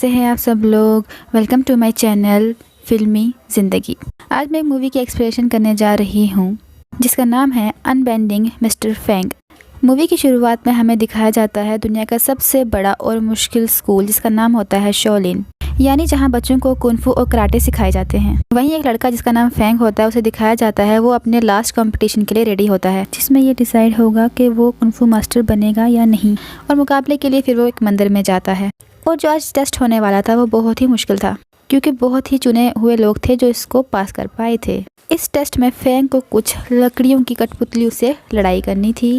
कैसे हैं आप सब लोग। वेलकम टू माय चैनल फिल्मी ज़िंदगी। आज मैं एक मूवी की एक्सप्लेनेशन करने जा रही हूँ जिसका नाम है अनबेंडिंग मिस्टर फेंग। मूवी की शुरुआत में हमें दिखाया जाता है दुनिया का सबसे बड़ा और मुश्किल स्कूल जिसका नाम होता है शाओलिन, यानी जहाँ बच्चों को कुंफू और कराटे सिखाए जाते हैं। वहीं एक लड़का जिसका नाम फेंग होता है उसे दिखाया जाता है वो अपने लास्ट कंपटीशन के लिए रेडी होता है जिसमें ये डिसाइड होगा कि वो कुंफू मास्टर बनेगा या नहीं। और मुकाबले के लिए फिर वो एक मंदिर में जाता है। और जो आज टेस्ट होने वाला था वो बहुत ही मुश्किल था क्योंकि बहुत ही चुने हुए लोग थे जो इसको पास कर पाए थे। इस टेस्ट में फेंग को कुछ लकड़ियों की कठपुतलियों से लड़ाई करनी थी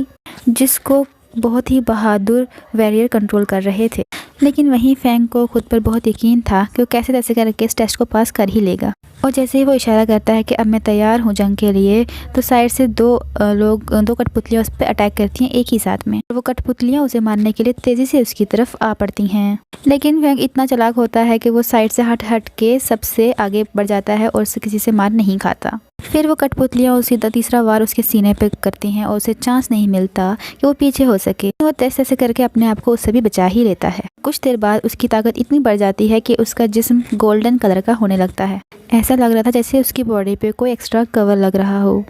जिसको बहुत ही बहादुर वॉरियर कंट्रोल कर रहे थे। लेकिन वहीं फेंग को खुद पर बहुत यकीन था कि वो कैसे तैसे करके इस टेस्ट को पास कर ही लेगा। और जैसे ही वो इशारा करता है कि अब मैं तैयार हूँ जंग के लिए, तो साइड से दो कठपुतलियाँ उस पर अटैक करती हैं एक ही साथ में। वो कठपुतलियाँ उसे मारने के लिए तेज़ी से उसकी तरफ आ पड़ती हैं। लेकिन फेंग इतना चालाक होता है कि वो साइड से हट के सबसे आगे बढ़ जाता है और उसे किसी से मार नहीं खाता। फिर वो कठपुतलियाँ उसी तीसरा वार उसके सीने पे करती हैं और उसे चांस नहीं मिलता कि वो पीछे हो सके। वो तैसे करके अपने आप को उससे भी बचा ही लेता है। कुछ देर बाद उसकी ताकत इतनी बढ़ जाती है कि उसका जिस्म गोल्डन कलर का होने लगता है। ऐसा लग रहा था जैसे उसकी बॉडी पे कोई एक्स्ट्रा कवर लग रहा हो।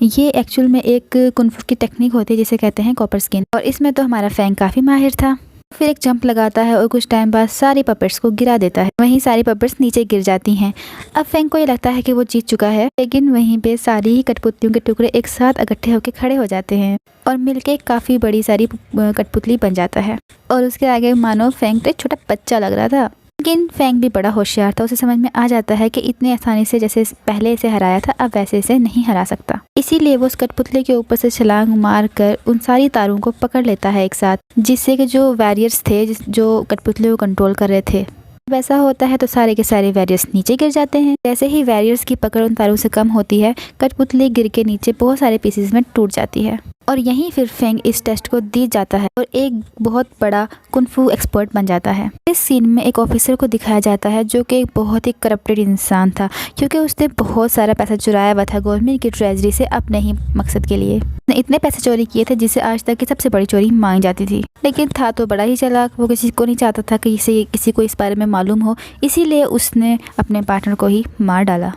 ये एक्चुअल में एक कुंफू की टेक्निक होती है जिसे कहते हैं कॉपर स्किन। और इसमें तो हमारा फेंग काफ़ी माहिर था। फिर एक जंप लगाता है और कुछ टाइम बाद सारी पपेट्स को गिरा देता है। वहीं सारी पपेट्स नीचे गिर जाती हैं। अब फेंग को ये लगता है कि वो जीत चुका है, लेकिन वहीं पे सारी ही कठपुतलियों के टुकड़े एक साथ इकट्ठे होकर खड़े हो जाते हैं और मिलके काफ़ी बड़ी सारी कठपुतली बन जाता है। और उसके आगे मानो फेंग तो एक छोटा बच्चा लग रहा था। लेकिन फेंग भी बड़ा होशियार था। उसे समझ में आ जाता है कि इतने आसानी से जैसे पहले इसे हराया था अब वैसे इसे नहीं हरा सकता। इसीलिए वो उस कठपुतली के ऊपर से छलांग मार कर उन सारी तारों को पकड़ लेता है एक साथ, जिससे कि जो वॉरियर्स थे जो कठपुतली को कंट्रोल कर रहे थे, वैसा होता है तो सारे के सारे वॉरियर्स नीचे गिर जाते हैं। जैसे ही वॉरियर्स की पकड़ उन तारों से कम होती है, कठपुतली गिर के नीचे बहुत सारे पीसेस में टूट जाती है। और यहीं फिर फेंग इस टेस्ट को जीत जाता है और एक बहुत बड़ा कुंफू एक्सपर्ट बन जाता है। इस सीन में एक ऑफिसर को दिखाया जाता है जो कि एक बहुत ही करप्टेड इंसान था क्योंकि उसने बहुत सारा पैसा चुराया हुआ था गवर्नमेंट की ट्रेजरी से अपने ही मकसद के लिए। उसने इतने पैसे चोरी किए थे जिसे आज तक की सबसे बड़ी चोरी मांगी जाती थी। लेकिन था तो बड़ा ही चालाक। वो किसी को नहीं चाहता था कि किसी को इस बारे में मालूम हो, इसीलिए उसने अपने पार्टनर को ही मार डाला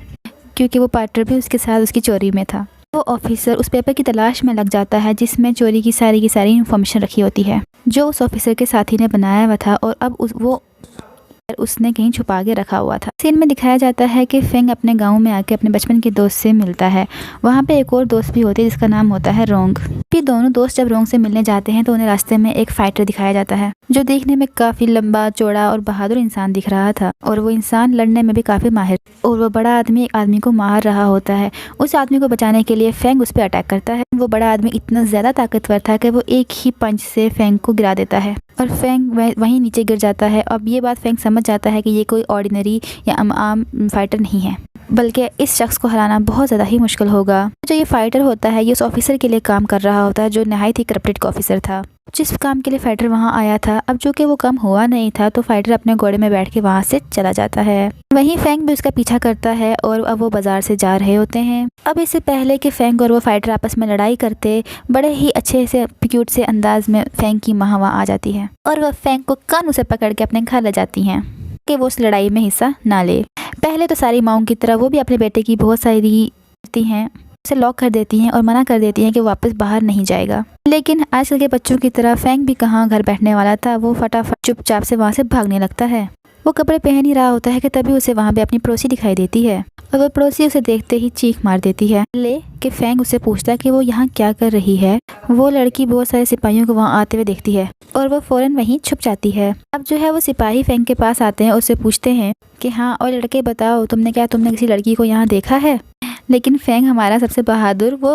क्योंकि वो पार्टनर भी उसके साथ उसकी चोरी में था। वो ऑफिसर उस पेपर की तलाश में लग जाता है जिसमें चोरी की सारी इन्फॉर्मेशन रखी होती है जो उस ऑफिसर के साथी ने बनाया हुआ था और अब उसने कहीं छुपा के रखा हुआ था। सीन में दिखाया जाता है कि फेंग अपने गांव में आके अपने बचपन के दोस्त से मिलता है। वहाँ पे एक और दोस्त भी होते हैं जिसका नाम होता है रोंग। फिर दोनों दोस्त जब रोंग से मिलने जाते हैं तो उन्हें रास्ते में एक फाइटर दिखाया जाता है जो देखने में काफी लंबा चौड़ा और बहादुर इंसान दिख रहा था। और वो इंसान लड़ने में भी काफी माहिर। और वो बड़ा आदमी एक आदमी को मार रहा होता है। उस आदमी को बचाने के लिए फेंग उस पर अटैक करता है। वो बड़ा आदमी इतना ज्यादा ताकतवर था कि वो एक ही पंच से फेंग को गिरा देता है और फेंग वहीं नीचे गिर जाता है। अब ये बात फेंग समझ जाता है कि ये कोई ऑर्डिनरी या आम फाइटर नहीं है, बल्कि इस शख्स को हराना बहुत ज़्यादा ही मुश्किल होगा। जो ये फाइटर होता है ये उस ऑफिसर के लिए काम कर रहा होता है जो नहायत ही करप्टेड ऑफिसर था। जिस काम के लिए फाइटर वहाँ आया था, अब जो कि वो काम हुआ नहीं था तो फाइटर अपने घोड़े में बैठ के वहाँ से चला जाता है। वहीं फेंग भी उसका पीछा करता है और अब वो बाजार से जा रहे होते हैं। अब इससे पहले कि फेंग और वो फाइटर आपस में लड़ाई करते, बड़े ही अच्छे से क्यूट से अंदाज में फेंग की माँ वहाँ आ जाती है और वह फेंग को कानों से पकड़ के अपने घर ले जाती हैं कि वो उस लड़ाई में हिस्सा ना ले। पहले तो सारी माओं की तरह वो भी अपने बेटे की बहुत सारी करती हैं, उसे लॉक कर देती हैं और मना कर देती हैं कि वापस बाहर नहीं जाएगा। लेकिन आजकल के बच्चों की तरह फेंग भी कहाँ घर बैठने वाला था। वो फटाफट चुपचाप से वहाँ से भागने लगता है। वो कपड़े पहन ही रहा होता है कि तभी उसे वहाँ पे अपनी पड़ोसी दिखाई देती है और वो पड़ोसी उसे देखते ही चीख मार देती है। कि फेंग उससे पूछता है कि वो यहाँ क्या कर रही है। वो लड़की बहुत सारे सिपाहियों को वहाँ आते हुए देखती है और वो फौरन वहीं छुप जाती है। अब जो है वो सिपाही फेंग के पास आते हैं और उससे पूछते हैं कि हाँ और लड़के बताओ तुमने किसी लड़की को यहाँ देखा है। लेकिन फेंग हमारा सबसे बहादुर वो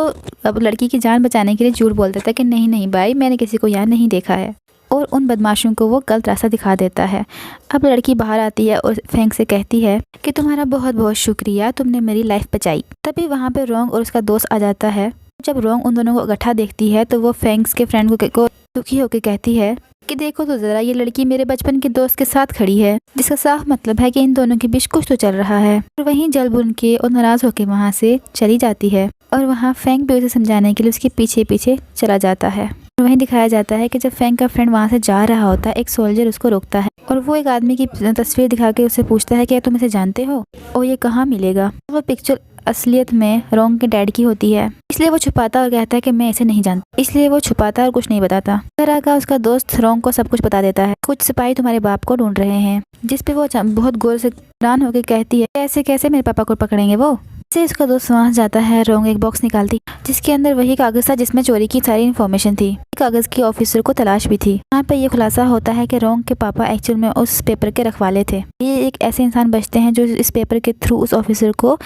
अब लड़की की जान बचाने के लिए झूठ बोल देता है कि नहीं भाई मैंने किसी को यहाँ नहीं देखा है और उन बदमाशों को वो गलत रास्ता दिखा देता है। अब लड़की बाहर आती है और फेंग से कहती है कि तुम्हारा बहुत बहुत शुक्रिया, तुमने मेरी लाइफ बचाई। तभी वहाँ पे रोंग और उसका दोस्त आ जाता है। जब रोंग उन दोनों को इकट्ठा देखती है तो वो फेंग्स के फ्रेंड को दुखी होकर कहती है कि देखो तो ज़रा ये लड़की मेरे बचपन के दोस्त के साथ खड़ी है, जिसका साफ मतलब है कि इन दोनों के बीच कुछ तो चल रहा है। और वहीं जल बुन के और नाराज़ होकर वहाँ से चली जाती है और वहाँ फेंग भी उसे समझाने के लिए उसके पीछे पीछे चला जाता है। वहीं दिखाया जाता है कि जब फेंग का फ्रेंड वहाँ से जा रहा होता है, एक सोल्जर उसको रोकता है और वो एक आदमी की तस्वीर दिखा के उससे पूछता है क्या तुम इसे जानते हो और ये कहाँ मिलेगा। वो पिक्चर असलियत में रोंग के डैड की होती है, इसलिए वो छुपाता और कहता है कि मैं इसे नहीं जानता। इसलिए वो छुपाता और कुछ नहीं बताता। तरह का उसका दोस्त रोंग को सब कुछ बता देता है। कुछ सिपाही तुम्हारे बाप को ढूंढ रहे हैं, जिस पे वो बहुत गौर से हैरान होकर कहती है कैसे कैसे मेरे पापा को पकड़ेंगे वो। से उसका दोस्त वहाँ जाता है। रोंग एक बॉक्स निकालती जिसके अंदर वही कागज था जिसमें चोरी की सारी इन्फॉर्मेशन थी। कागज की ऑफिसर को तलाश भी थी। यहाँ पे ये खुलासा होता है कि रोंग के पापा एक्चुअल में उस पेपर के रखवाले थे। ये एक ऐसे इंसान बचते हैं जो इस पेपर के थ्रू उस ऑफिसर को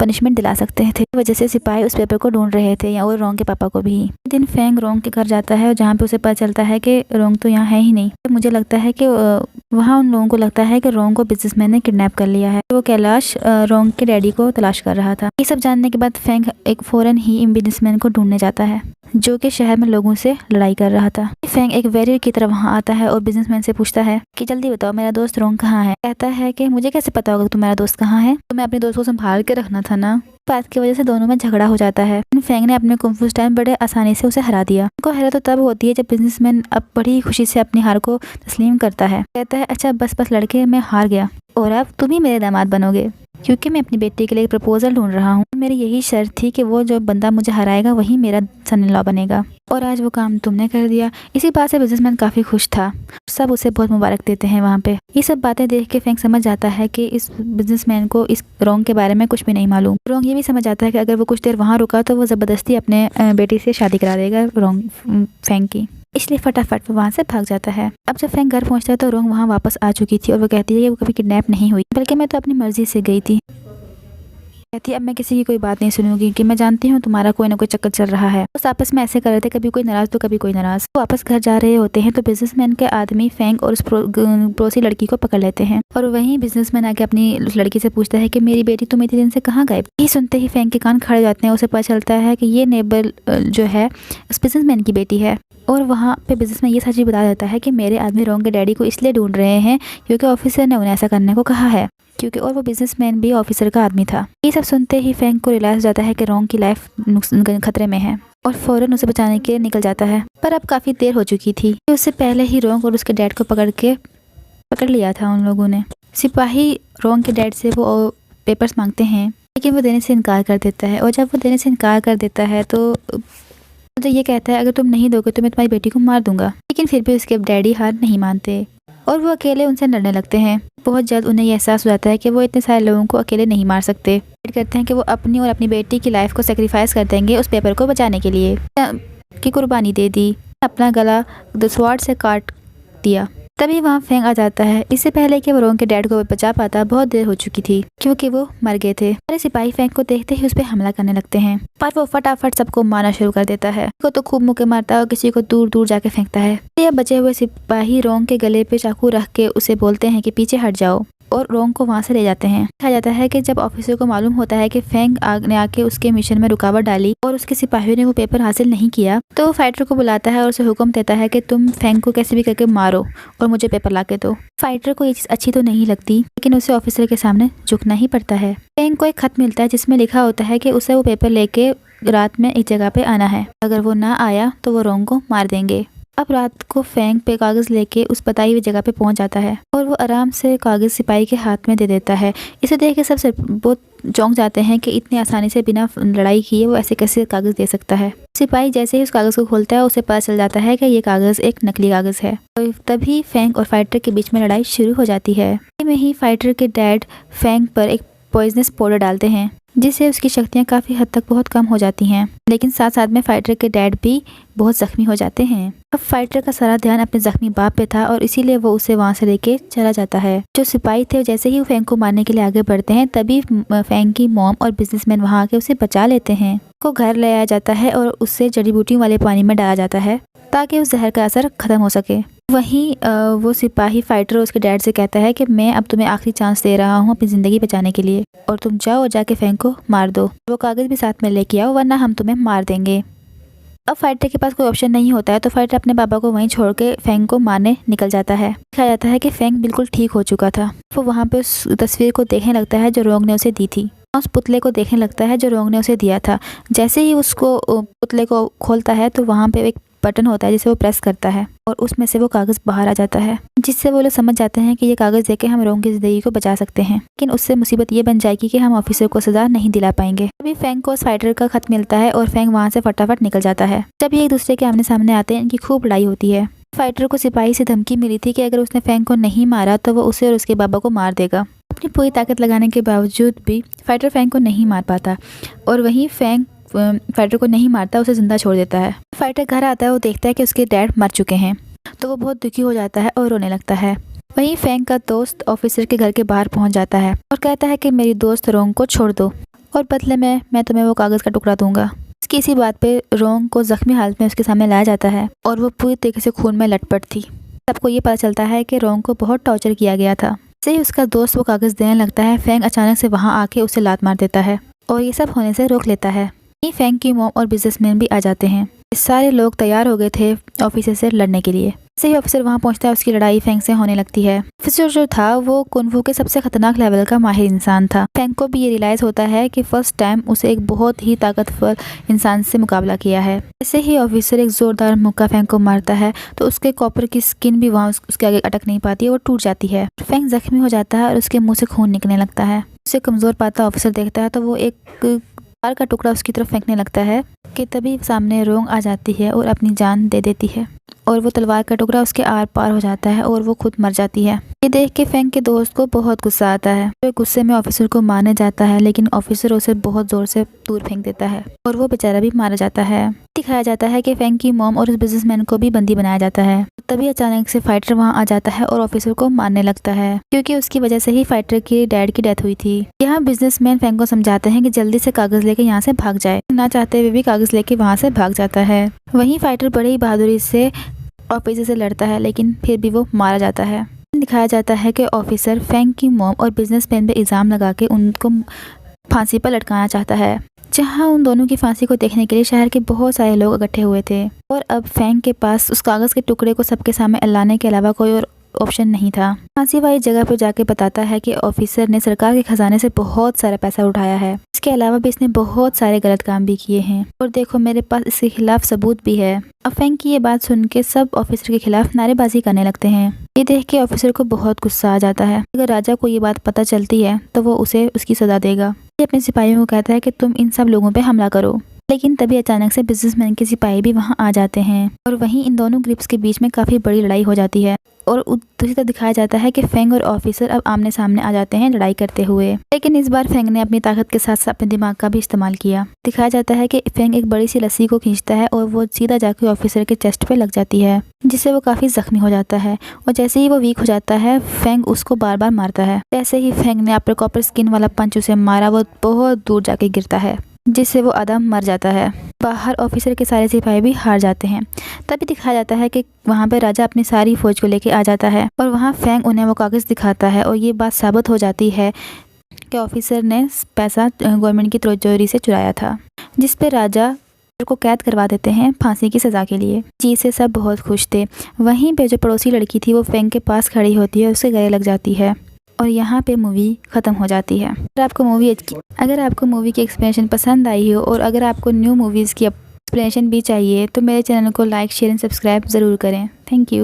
पनिशमेंट दिला सकते थे। वजह से सिपाही उस पेपर को ढूंढ रहे थे, या और रोंग के पापा को भी। एक दिन फेंग रोंग के घर जाता है, जहाँ पे उसे पता चलता है कि रोंग तो यहाँ है ही नहीं। मुझे लगता है कि वहाँ उन लोगों को लगता है कि रोंग को बिजनेसमैन ने किडनैप कर लिया है। वो कैलाश रोंग के डैडी को तलाश कर रहा था। ये सब जानने के बाद फेंग एक फौरन ही बिजनेसमैन को ढूंढने जाता है जो कि शहर में लोगों से लड़ाई कर रहा था। फेंग एक वॉरियर की तरह वहाँ आता है और बिजनेसमैन से पूछता है कि जल्दी बताओ मेरा दोस्त रोंग कहाँ है। कहता है कि मुझे कैसे पता होगा तुम्हारा दोस्त कहाँ है, तुम्हें अपने दोस्त को संभाल के रखना था ना। बात की वजह से दोनों में झगड़ा हो जाता है। फेंग ने अपने कुंफू स्टाइल बड़े आसानी से उसे हरा दिया। उनको हैरत तो तब होती है जब बिजनेसमैन अब बड़ी खुशी से अपनी हार को तस्लीम करता है। कहता है अच्छा बस लड़के, मैं हार गया और अब तुम ही मेरे दामाद बनोगे, क्योंकि मैं अपनी बेटी के लिए एक प्रपोजल ढूंढ रहा हूँ। मेरी यही शर्त थी कि वो जो बंदा मुझे हराएगा वही मेरा सन इन लॉ बनेगा, और आज वो काम तुमने कर दिया। इसी बात से बिजनेसमैन काफी खुश था। सब उसे बहुत मुबारक देते हैं वहाँ पे। ये सब बातें देख के फेंग समझ जाता है कि इस बिजनेसमैन को इस रोंग के बारे में कुछ भी नहीं मालूम। रोंग ये भी समझ जाता है कि अगर वो कुछ देर वहाँ रुका तो वो जबरदस्ती अपने बेटी से शादी करा देगा रोंग फेंग की, इसलिए फटाफट वो वहाँ से भाग जाता है। अब जब फेंग घर पहुँचता है तो रोंग वहाँ वापस आ चुकी थी और वो कहती है कि वो कभी किडनैप नहीं हुई, बल्कि मैं तो अपनी मर्जी से गई थी। कहती है अब मैं किसी की कोई बात नहीं सुनूंगी कि मैं जानती हूँ तुम्हारा कोई ना कोई चक्कर चल रहा है। उस आपस में ऐसे कर रहे थे, कभी कोई नाराज तो कभी कोई नाराज। वो वापस घर जा रहे होते हैं तो बिजनेसमैन के आदमी फेंग और उस पड़ोसी लड़की को पकड़ लेते हैं, और वहीं बिजनेसमैन आके अपनी लड़की से पूछता है कि मेरी बेटी तुम इतने दिन से कहाँ गए। ये सुनते ही फेंग के कान खड़े जाते हैं। उसे पता चलता है कि ये नेबर जो है उस बिजनेसमैन की बेटी है, और वहाँ पे बिजनेसमैन ये सच भी बता देता है कि मेरे आदमी रोंग के डैडी को इसलिए ढूंढ रहे हैं क्योंकि ऑफिसर ने उन्हें ऐसा करने को कहा है, क्योंकि और वो बिजनेसमैन भी ऑफिसर का आदमी था। ये सब सुनते ही फेंग को रियलाइज हो जाता है कि रोंग की लाइफ खतरे में है और फौरन उसे बचाने के लिए निकल जाता है। पर अब काफी देर हो चुकी थी। उससे पहले ही रोंग और उसके डैड को पकड़ लिया था उन लोगों ने। सिपाही रोंग के डैड से वो पेपर्स मांगते हैं, लेकिन वो देने से इनकार कर देता है, और जब वो देने से इनकार कर देता है तो ये कहता है अगर तुम नहीं दोगे तो मैं तुम्हारी बेटी को मार दूंगा। लेकिन फिर भी उसके डैडी हार नहीं मानते और वो अकेले उनसे लड़ने लगते हैं। बहुत जल्द उन्हें यह एहसास हो जाता है कि वो इतने सारे लोगों को अकेले नहीं मार सकते। कहते हैं कि वो अपनी और अपनी बेटी की लाइफ को सेक्रीफाइस कर देंगे उस पेपर को बचाने के लिए, की कुर्बानी दे दी, अपना गला स्वॉर्ड से काट दिया। तभी वहाँ फेंग आ जाता है। इससे पहले कि वो रोंग के डैड को बचा पाता बहुत देर हो चुकी थी, क्योंकि वो मर गए थे। सारे सिपाही फेंग को देखते ही उस पर हमला करने लगते हैं, पर वो फटाफट सबको मारना शुरू कर देता है। किसी को तो खूब मुक्के मारता है और किसी को दूर दूर जाके फेंकता है। ये बचे हुए सिपाही रोंग के गले पे चाकू रख के उसे बोलते हैं कि पीछे हट जाओ, और रोंग को वहाँ से ले जाते हैं। कहा जाता है कि जब ऑफिसर को मालूम होता है कि फेंग ने आके उसके मिशन में रुकावट डाली और उसके सिपाहियों ने वो पेपर हासिल नहीं किया, तो वो फाइटर को बुलाता है और उसे हुक्म देता है कि तुम फेंग को कैसे भी करके मारो और मुझे पेपर ला के दो। फाइटर को ये चीज़ अच्छी तो नहीं लगती, लेकिन उसे ऑफिसर के सामने झुकना ही पड़ता है। फेंग को एक खत मिलता है जिसमें लिखा होता है कि उसे वो पेपर लेके रात में एक जगह पे आना है। अगर वो ना आया तो वो रोंग को मार देंगे। अब रात को फेंग पे कागज लेके उस बताई हुई जगह पे पहुंच जाता है और वो आराम से कागज सिपाही के हाथ में दे देता है। इसे देख के सबसे बहुत चौंक जाते हैं कि इतनी आसानी से बिना लड़ाई किए वो ऐसे कैसे कागज दे सकता है। सिपाही जैसे ही उस कागज को खोलता है उसे पता चल जाता है कि ये कागज एक नकली कागज है। और तभी फेंग और फाइटर के बीच में लड़ाई शुरू हो जाती है। में ही फाइटर के डैड फेंग पर एक पॉइजनस पाउडर डालते हैं, जिससे उसकी शक्तियाँ काफ़ी हद तक बहुत कम हो जाती हैं। लेकिन साथ साथ में फाइटर के डैड भी बहुत जख्मी हो जाते हैं। अब फाइटर का सारा ध्यान अपने जख्मी बाप पे था और इसीलिए वो उसे वहाँ से लेके चला जाता है। जो सिपाही थे जैसे ही वो फेंग को मारने के लिए आगे बढ़ते हैं, तभी फेंग की मॉम और बिजनेसमैन वहाँ आके उसे बचा लेते हैं। को घर ले आया जाता है और उससे जड़ी बूटियों वाले पानी में डाला जाता है ताकि उस जहर का असर खत्म हो सके। वहीं वो सिपाही फाइटर उसके डैड से कहता है कि मैं अब तुम्हें आखिरी चांस दे रहा हूँ अपनी ज़िंदगी बचाने के लिए, और तुम जाओ और जाके फेंग को मार दो। वो कागज़ भी साथ में लेके आओ, वरना हम तुम्हें मार देंगे। अब फाइटर के पास कोई ऑप्शन नहीं होता है तो फाइटर अपने पापा को वहीं छोड़ के फेंग को मारने निकल जाता है। कहा जाता है कि फेंग बिल्कुल ठीक हो चुका था। वो वहाँ पे उस तस्वीर को देखने लगता है जो रोंग ने उसे दी थी। उस पुतले को देखने लगता है जो रोंग ने उसे दिया था। जैसे ही उसको पुतले को खोलता है तो वहाँ पे एक बटन होता है जिसे वो प्रेस करता है और उसमें से वो कागज़ बाहर आ जाता है, जिससे वो लोग समझ जाते हैं कि ये कागज़ देके हम रोंग की ज़िंदगी को बचा सकते हैं। लेकिन उससे मुसीबत ये बन जाएगी कि हम ऑफिसर को सज़ा नहीं दिला पाएंगे। तभी फैंग को उस फाइटर का खत मिलता है और फैंग वहाँ से फटाफट निकल जाता है। जब ये एक दूसरे के आमने सामने आते हैं, इनकी खूब लड़ाई होती है। फाइटर को सिपाही से धमकी मिली थी कि अगर उसने फैंग को नहीं मारा तो वो उसे और उसके बाबा को मार देगा। अपनी पूरी ताकत लगाने के बावजूद भी फाइटर फैंग को नहीं मार पाता और वहीं फैंग फाइटर को नहीं मारता, उसे जिंदा छोड़ देता है। फाइटर घर आता है, वो देखता है कि उसके डैड मर चुके हैं तो वो बहुत दुखी हो जाता है और रोने लगता है। वहीं फैंग का दोस्त ऑफिसर के घर के बाहर पहुंच जाता है और कहता है कि मेरी दोस्त रोंग को छोड़ दो और बदले में मैं तुम्हें वो कागज़ का टुकड़ा दूंगा। इसकी इसी बात पे रोंग को जख्मी हालत में उसके सामने लाया जाता है और वो पूरी तरीके से खून में लटपट थी। सबको ये पता चलता है कि रोंग को बहुत टॉर्चर किया गया था। जैसे ही उसका दोस्त वो कागज़ देने लगता है, फैंग अचानक से वहाँ आके उसे लात मार देता है और ये सब होने से रोक लेता है। यहीं फैंग की मॉम और बिजनेसमैन भी आ जाते हैं। सारे लोग तैयार हो गए थे ऑफिसर से लड़ने के लिए। जैसे ही ऑफिसर वहाँ पहुँचता है, उसकी लड़ाई फैंग से होने लगती है। ऑफिसर जो था वो कुंफू के सबसे खतरनाक लेवल का माहिर इंसान था। फैंग को भी ये रियलाइज़ होता है कि फर्स्ट टाइम उसे एक बहुत ही ताकतवर इंसान से मुकाबला किया है। जैसे ही ऑफिसर एक जोरदार मुक्का फैंग को मारता है तो उसके कॉपर की स्किन भी वहाँ उसके आगे अटक नहीं पाती है, वो टूट जाती है। फैंग जख्मी हो जाता है और उसके मुँह से खून निकलने लगता है। उसे कमज़ोर पाता ऑफिसर देखता है तो वो एक तार का टुकड़ा उसकी तरफ फेंकने लगता है कि तभी सामने रोंग आ जाती है और अपनी जान दे देती है और वो तलवार का टुकड़ा उसके आर पार हो जाता है और वो खुद मर जाती है। ये देख के फैंग के दोस्त को बहुत गुस्सा आता है। वो गुस्से में ऑफिसर को मारने जाता है, लेकिन ऑफिसर उसे बहुत जोर से दूर फेंक देता है और वो बेचारा भी मारा जाता है। दिखाया जाता है कि फैंग की मॉम और उस बिजनेसमैन को भी बंदी बनाया जाता है। तभी अचानक से फाइटर वहाँ आ जाता है और ऑफिसर को मारने लगता है, क्योंकि उसकी वजह से ही फाइटर के डैड की डेथ हुई थी। यहाँ बिजनेसमैन फैंग को समझाते हैं कि जल्दी से कागज लेके यहाँ से भाग जाए। ना चाहते हुए भी कागज लेके वहाँ से भाग जाता है। वहीं फाइटर बड़ी बहादुरी से ऑफिसर से लड़ता है, लेकिन फिर भी वो मारा जाता है। दिखाया जाता है कि ऑफिसर फैंग की मॉम और बिजनेसमैन पे इल्ज़ाम लगा के उनको फांसी पर लटकाना चाहता है, जहां उन दोनों की फांसी को देखने के लिए शहर के बहुत सारे लोग इकट्ठे हुए थे। और अब फैंग के पास उस कागज़ के टुकड़े को सबके सामने लाने के अलावा कोई और ऑप्शन नहीं था। फांसी वाली जगह पर जाके बताता है कि ऑफिसर ने सरकार के खजाने से बहुत सारा पैसा उठाया है। इसके अलावा भी इसने बहुत सारे गलत काम भी किए हैं और देखो मेरे पास इसके खिलाफ सबूत भी है। अब फैंग की ये बात सुन के सब ऑफिसर के खिलाफ नारेबाजी करने लगते हैं। ये देख के ऑफिसर को बहुत गुस्सा आ जाता है। अगर राजा को ये बात पता चलती है तो वो उसे उसकी सजा देगा। ये अपने सिपाहियों को कहता है कि तुम इन सब लोगों पे हमला करो, लेकिन तभी अचानक से बिजनेसमैन के सिपाही भी वहां आ जाते हैं और वहीं इन दोनों ग्रुप्स के बीच में काफी बड़ी लड़ाई हो जाती है। और दूसरी तरफ दिखाया जाता है कि फैंग और ऑफिसर अब आमने सामने आ जाते हैं लड़ाई करते हुए, लेकिन इस बार फैंग ने अपनी ताकत के साथ साथ अपने दिमाग का भी इस्तेमाल किया। दिखाया जाता है कि फैंग एक बड़ी सी लस्सी को खींचता है और वो सीधा जाकर ऑफिसर के चेस्ट पे लग जाती है, जिससे वो काफी जख्मी हो जाता है। और जैसे ही वो वीक हो जाता है, फैंग उसको बार बार मारता है। जैसे ही फैंग ने अपने कॉपर स्किन वाला पंच उसे मारा, वो बहुत दूर जाके गिरता है, जिससे वो आदम मर जाता है। बाहर ऑफिसर के सारे सिपाही भी हार जाते हैं। तभी दिखाया जाता है कि वहाँ पर राजा अपनी सारी फौज को लेके आ जाता है और वहाँ फैंग उन्हें वो कागज़ दिखाता है और ये बात साबित हो जाती है कि ऑफिसर ने पैसा गवर्नमेंट की तिजोरी से चुराया था, जिस पे राजा को कैद करवा देते हैं फांसी की सज़ा के लिए। जी से सब बहुत खुश थे। वहीं पे जो पड़ोसी लड़की थी वो फैंग के पास खड़ी होती है, उसके गले लग जाती है और यहाँ पे मूवी ख़त्म हो जाती है। अगर आपको मूवी की एक्सप्लेनेशन पसंद आई हो और अगर आपको न्यू मूवीज़ की एक्सप्लेनेशन भी चाहिए तो मेरे चैनल को लाइक शेयर एंड सब्सक्राइब ज़रूर करें। Thank you.